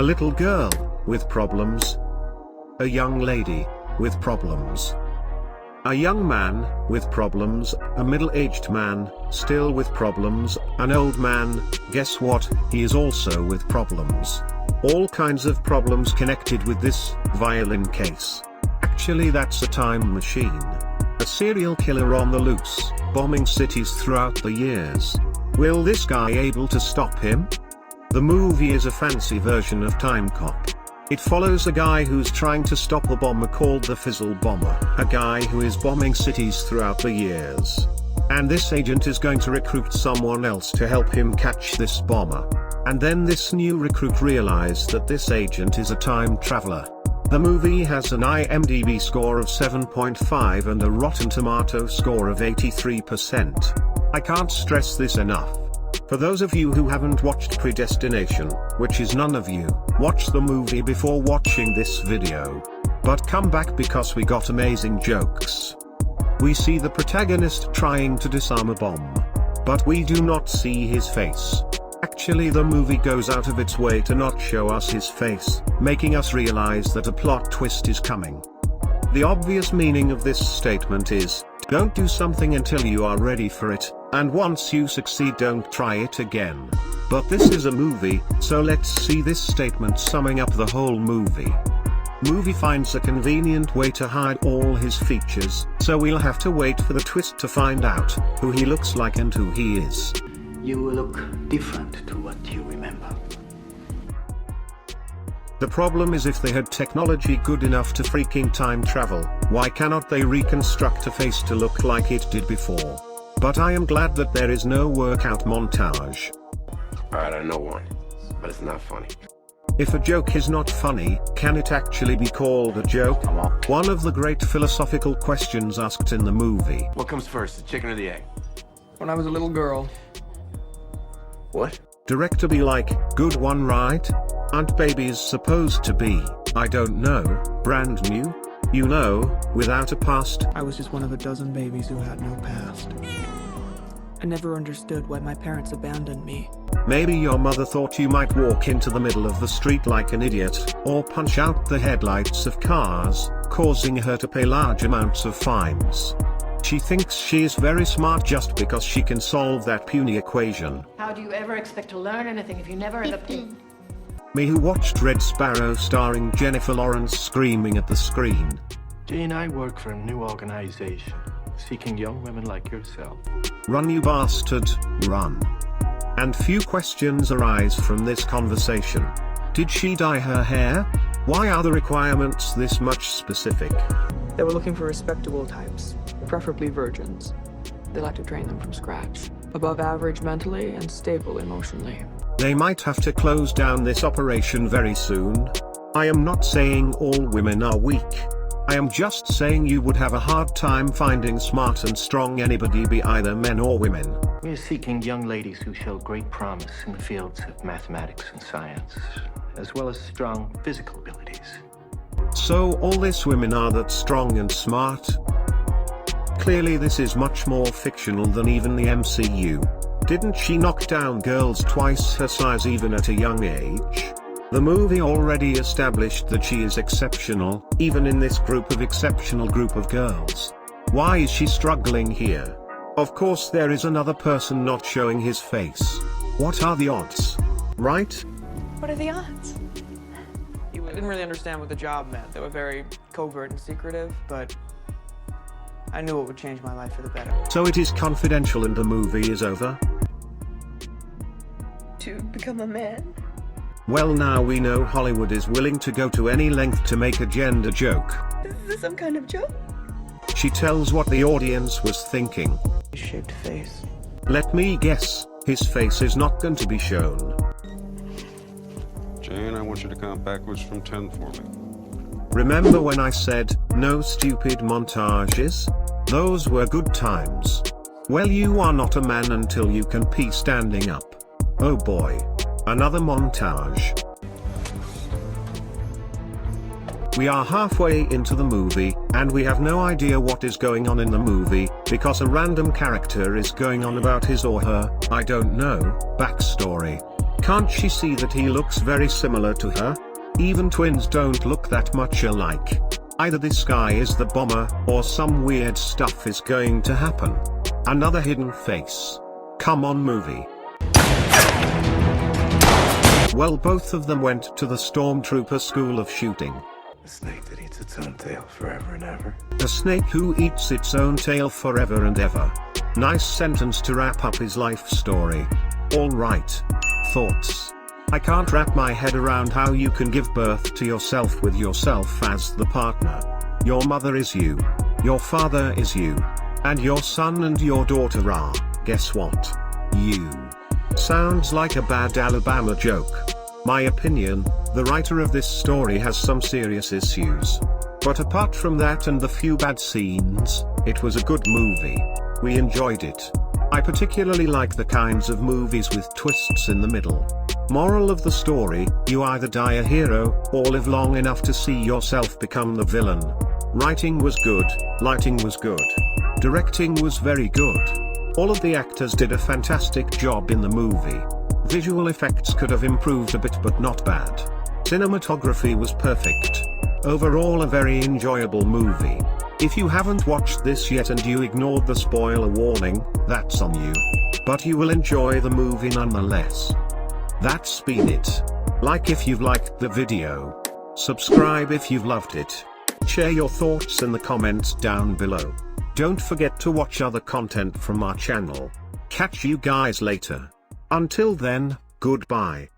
little girl, with problems. A young lady, with problems. A young man, with problems, a middle-aged man, still with problems, an old man, guess what, he is also with problems. All kinds of problems connected with this violin case. Actually, that's a time machine. A serial killer on the loose, bombing cities throughout the years. Will this guy able to stop him? The movie is a fancy version of Time Cop. It follows a guy who's trying to stop a bomber called the Fizzle Bomber, a guy who is bombing cities throughout the years. And this agent is going to recruit someone else to help him catch this bomber. And then this new recruit realizes that this agent is a time traveler. The movie has an IMDb score of 7.5 and a Rotten Tomato score of 83%. I can't stress this enough. For those of you who haven't watched Predestination, which is none of you, watch the movie before watching this video. But come back because we got amazing jokes. We see the protagonist trying to disarm a bomb. But we do not see his face. Actually, the movie goes out of its way to not show us his face, making us realize that a plot twist is coming. The obvious meaning of this statement is, don't do something until you are ready for it, and once you succeed don't try it again. But this is a movie, so let's see this statement summing up the whole movie. Movie finds a convenient way to hide all his features, so we'll have to wait for the twist to find out who he looks like and who he is. You will look different to what you remember. The problem is if they had technology good enough to freaking time travel, why cannot they reconstruct a face to look like it did before? But I am glad that there is no workout montage. Alright, I know one, but it's not funny. If a joke is not funny, can it actually be called a joke? One of the great philosophical questions asked in the movie. What comes first, the chicken or the egg? When I was a little girl. What? Director be like, good one right? Aren't babies supposed to be, I don't know, brand new? You know, without a past? I was just one of a dozen babies who had no past. I never understood why my parents abandoned me. Maybe your mother thought you might walk into the middle of the street like an idiot, or punch out the headlights of cars, causing her to pay large amounts of fines. She thinks she is very smart just because she can solve that puny equation. How do you ever expect to learn anything if you never end up... Me who watched Red Sparrow starring Jennifer Lawrence screaming at the screen. Jane, I work for a new organization, seeking young women like yourself. Run you bastard, run. And few questions arise from this conversation. Did she dye her hair? Why are the requirements this much specific? They were looking for respectable types, preferably virgins. They like to train them from scratch. Above average mentally and stable emotionally. They might have to close down this operation very soon. I am not saying all women are weak. I am just saying you would have a hard time finding smart and strong anybody, be either men or women. We are seeking young ladies who show great promise in the fields of mathematics and science, as well as strong physical abilities. So all these women are that strong and smart? Clearly this is much more fictional than even the MCU. Didn't she knock down girls twice her size even at a young age? The movie already established that she is exceptional, even in this exceptional group of girls. Why is she struggling here? Of course there is another person not showing his face. What are the odds? Right? What are the odds? I didn't really understand what the job meant. They were very covert and secretive, but I knew it would change my life for the better. So it is confidential and the movie is over? To become a man? Well, now we know Hollywood is willing to go to any length to make a gender joke. Is this some kind of joke? She tells what the audience was thinking. Shaped face. Let me guess, his face is not going to be shown. Jane, I want you to count backwards from 10 for me. Remember when I said, no stupid montages? Those were good times. Well, you are not a man until you can pee standing up. Oh boy. Another montage. We are halfway into the movie, and we have no idea what is going on in the movie, because a random character is going on about his or her, I don't know, backstory. Can't she see that he looks very similar to her? Even twins don't look that much alike. Either this guy is the bomber, or some weird stuff is going to happen. Another hidden face. Come on, movie. Well, both of them went to the Stormtrooper School of Shooting. A snake that eats its own tail forever and ever. A snake who eats its own tail forever and ever. Nice sentence to wrap up his life story. Alright. Thoughts? I can't wrap my head around how you can give birth to yourself with yourself as the partner. Your mother is you. Your father is you. And your son and your daughter are, guess what? You. Sounds like a bad Alabama joke. My opinion, the writer of this story has some serious issues. But apart from that and the few bad scenes, it was a good movie. We enjoyed it. I particularly like the kinds of movies with twists in the middle. Moral of the story, you either die a hero, or live long enough to see yourself become the villain. Writing was good, lighting was good. Directing was very good. All of the actors did a fantastic job in the movie. Visual effects could have improved a bit but not bad. Cinematography was perfect. Overall a very enjoyable movie. If you haven't watched this yet and you ignored the spoiler warning, that's on you. But you will enjoy the movie nonetheless. That's been it. Like if you've liked the video. Subscribe if you've loved it. Share your thoughts in the comments down below. Don't forget to watch other content from our channel. Catch you guys later. Until then, goodbye.